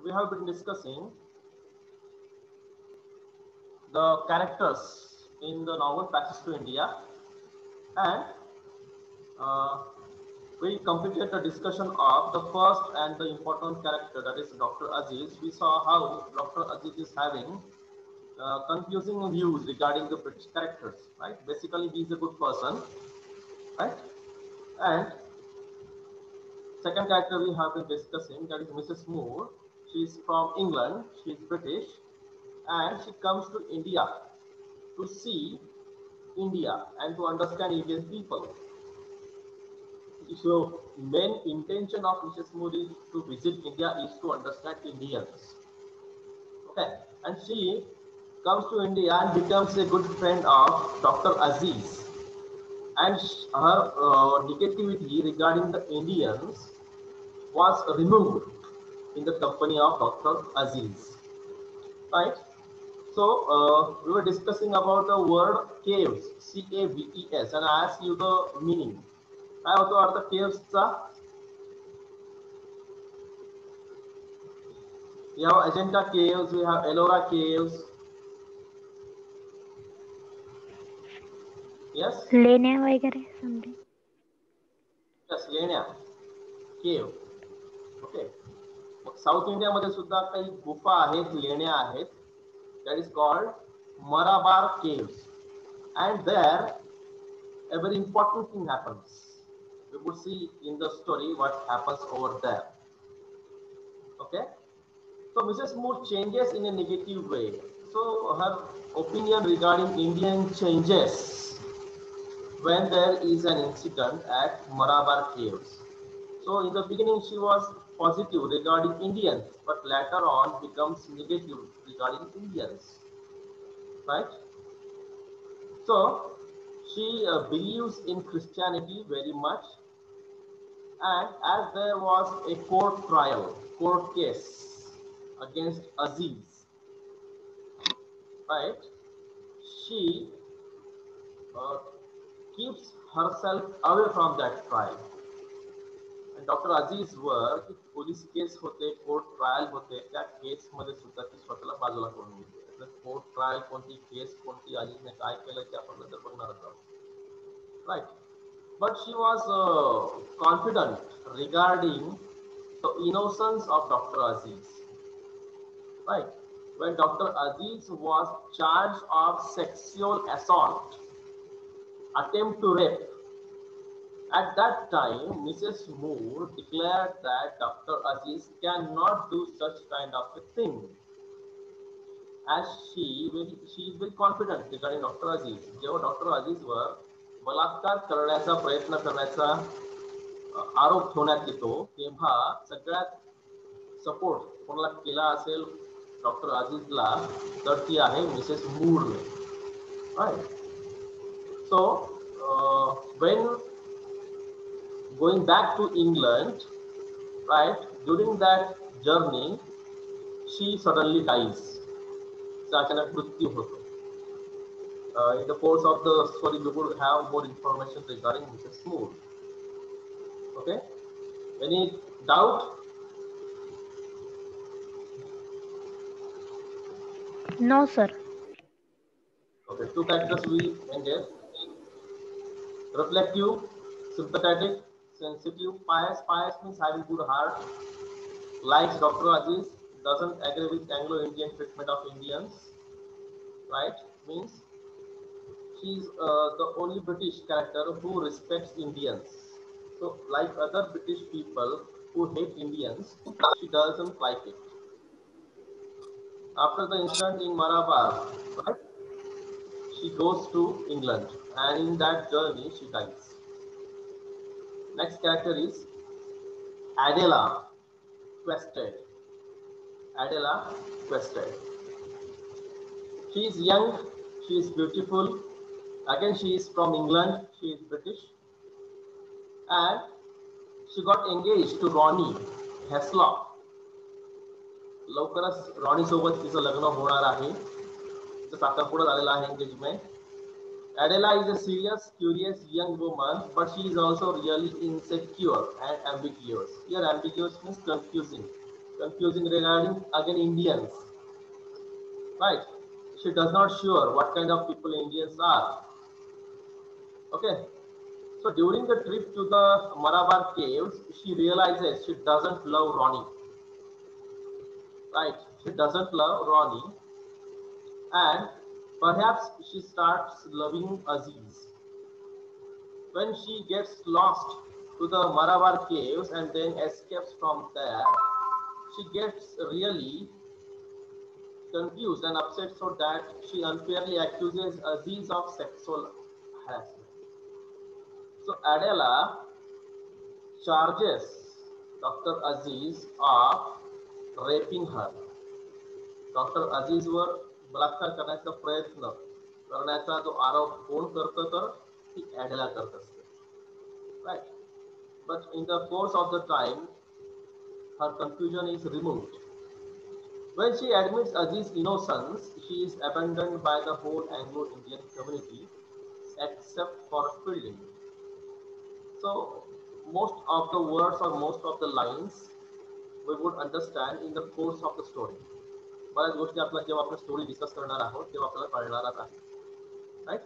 we have been discussing the characters in the novel Passage to India, and uh, we completed the discussion of the first and the important character, that is Dr. Aziz. We saw how Dr. Aziz is having confusing views regarding the British characters, right? Basically, he is a good person, right? And second character we have been discussing, that is Mrs. Moore. She is from England, she is British, and she comes to India to see India and to understand Indian people. So, main intention of Mrs. Moore is to visit India is to understand Indians. Okay, and she comes to India and becomes a good friend of Dr. Aziz, and her negativity regarding the Indians was removed in the company of Dr. Aziz, right? So we were discussing about the word caves, Caves, and I asked you the meaning. काय होतो अर्थ caves चा? We have Ajanta caves, we have Ellora caves. Yes. लेण्या वगैरे something. Yes, लेण्या, cave. Okay. South India मध्ये सुद्धा काही गुफा आहेत, लेण्या आहेत. That is called Marabar caves, and there a very important thing happens. We would see in the story what happens over there. Okay, so Mrs. Moore changes in a negative way. So her opinion regarding Indian changes when there is an incident at Marabar caves. So in the beginning she was positive regarding Indians, but later on becomes negative regarding Indians, right? So she believes in Christianity very much, and as there was a court case against Aziz, right, she uh, keeps herself away from that trial. And Dr. Aziz were police case होते, court trial होते, त्या case मध्ये सुद्धा ती स्वतःला बाजूला करून घेते. कोर्ट ट्रायल कोणती, केस कोणती, अजीजने काय केलं ते आपण नंतर बघणार आहोत, right? But she was confident regarding the innocence of Dr. Aziz, right? When Dr. Aziz was charged of sexual assault, attempt to rape, at that time Mrs. Moore declared that Dr. Aziz cannot do such kind of a thing, as she is very confident regarding Dr. Aziz. जेव्हा Dr. Aziz वर बलात्कार करण्याचा प्रयत्न करण्याचा आरोप ठेवण्यात येतो, तेव्हा सगळ्यात सपोर्ट कोणाला केला असेल डॉक्टर अजीजला, तर ती आहे मिसेस मूरने, right? So when going back to England, right, during that journey she suddenly dies. अचानक मृत्यू होतो. In the course of the story we would have more information regarding Mrs. Moore. Okay, any doubt? No sir. Okay, two characters we ended: reflective, sympathetic, sensitive. Pious. Pious means having good heart, likes Dr. Aziz, doesn't agree with Anglo-Indian treatment of Indians, right? Means she's the only British character who respects Indians. So like other British people who hate Indians, she doesn't like it. After the incident in Marabar, right, she goes to England, and in that journey she dies. Next character is Adela Quested. Adela Quested. She is young, she is beautiful. Again, she is from England, she is British, and she got engaged to Ronnie Heslop. लवकरच Ronnie सोबत तिचं लग्न होणार आहे. तिचं साखरपुडा झालेला आहे, engagement. Adela is a serious, curious young woman, but she is also really insecure and ambiguous. Here, ambiguous means confusing. confusing regarding again Indians, right? She does not sure what kind of people Indians are. Okay, so during the trip to the Marabar caves, she realizes she doesn't love Ronnie, right? She doesn't love Ronnie, and perhaps she starts loving Aziz. When she gets lost to the Marabar caves and then escapes from there, she gets really confused and upset so that she unfairly accuses Aziz of sexual harassment. So Adela charges Dr. Aziz of raping her. Doctor अजीजवर बलात्कार करण्याचा प्रयत्न करण्याचा जो आरोप कोण करतं तर ती ॲडेला करत असते, right. But in the course of the time her confusion is removed. When she admits Aziz's innocence, she is abandoned by the whole Anglo-Indian community except for Fielding. So most of the words or most of the lines we would understand in the course of the story. बऱ्याच गोष्टी आपल्याला जेव्हा आपण story discuss करणार आहोत तेव्हा आपल्याला कळणारच आहे, right.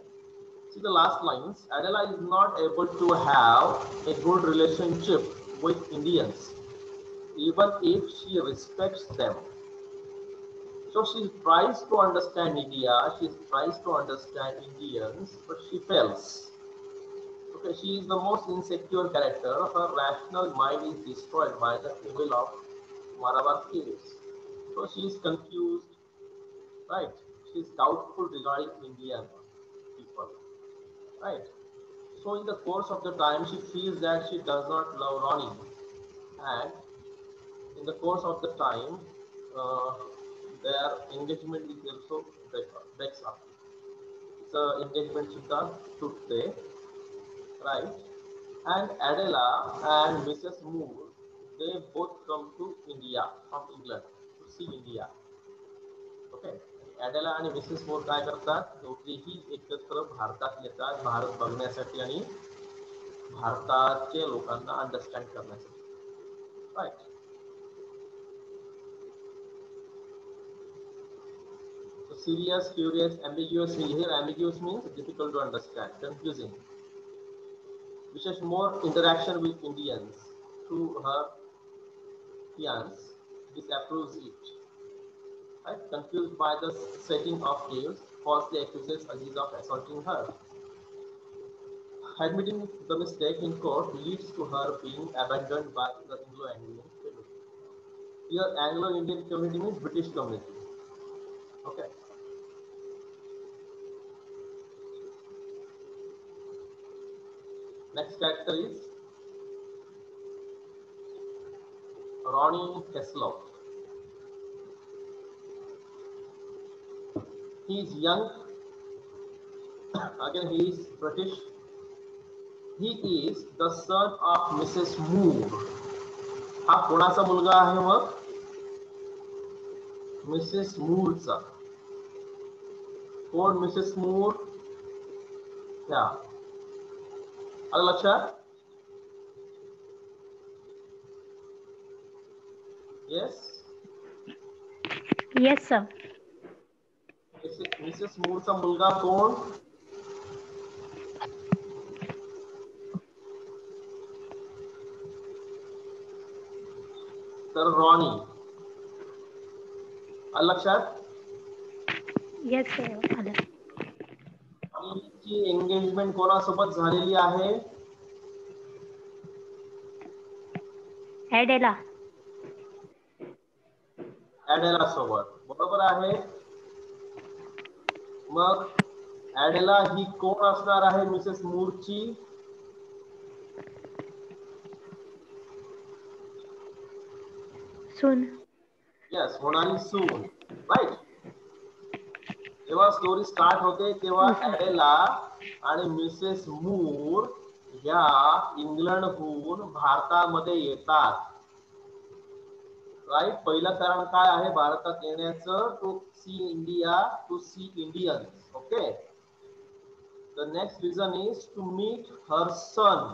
See the last lines. Adela is not able to have a good relationship with Indians, even if she respects them. So she tries to understand India, she tries to understand Indians, but she fails. Okay, she is the most insecure character. Her rational mind is destroyed by the evil of Marabar caves. So she is confused, right? She is doubtful regarding Indian people, right? So in the course of the time, she feels that she does not love Ronnie, and in the course of the time, uh, their engagement is also breaks up. The engagement सुद्धा तुटते, right? And Adela and Mrs. Moore, they both come to India from England to see India. Okay. ॲडेला आणि Mrs मोर काय करतात, दोघेही एकत्र भारतात येतात भारत बघण्यासाठी आणि भारताचे लोकांना अंडरस्टँड करण्यासाठी, right. So serious, curious, ambiguous. Here ambiguous means difficult to understand, confusing. Mrs. More interaction with Indians through her fiance disapproves it. Right? Confused by the setting of caves, falsely accuses Aziz of assaulting her. Admitting the mistake in court leads to her being abandoned by the Anglo-Indian community. Here, Anglo-Indian community means British community. Okay. Next character is Ronnie Heslop. He is young. Again, he is British. He is the son of Mrs. Moore. हा कोणाचा मुलगा आहे मग? Mrs मूरचा. कोण Mrs मूर? क्या आलं लक्षात? Yes yes sir. Mrs मूरचा मुलगा कोण? तर रॉनी. आलं लक्षात? येस सर आलं. रॉनीची एंगेजमेंट कोणासोबत झालेली आहे? ॲडेला. ॲडेला सोबत, बरोबर आहे. मग ॲडेला ही कोण असणार आहे मिसेस मूरची? सून. यस, होणारी सून, राईट. जेव्हा स्टोरी स्टार्ट होते तेव्हा ॲडेला आणि मिसेस मूर या इंग्लंडहून भारतामध्ये येतात, राईट. पहिलं कारण काय आहे भारतात येण्याचं? To see India, to see Indians. Okay. The next reason is to meet her son,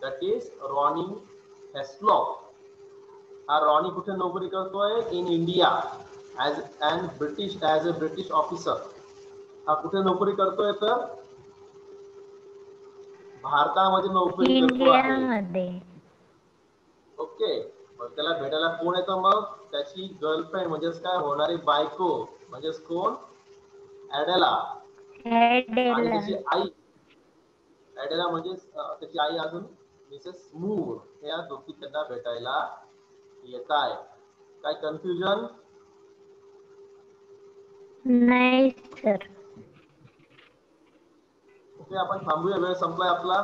that is Ronny Heaslop. हा रॉनी कुठे नोकरी करतोय? In India as a British officer. हा कुठे नोकरी करतोय? तर भारतामध्ये नोकरी करतो आहे. इंडियामध्ये. ओके. मग त्याला भेटायला कोण येतं? मग त्याची गर्लफ्रेंड म्हणजेच काय होणारी बायको म्हणजेच कोण? ॲडेला. आणि ॲडेला. त्याची आई ॲडेला म्हणजे त्याची आई अजून मिसेस मूर. या दोघी त्यांना भेटायला येत आहे. काय कन्फ्युजन? नाही सर. ओके, आपण थांबूया, वेळ संपलाय आपला.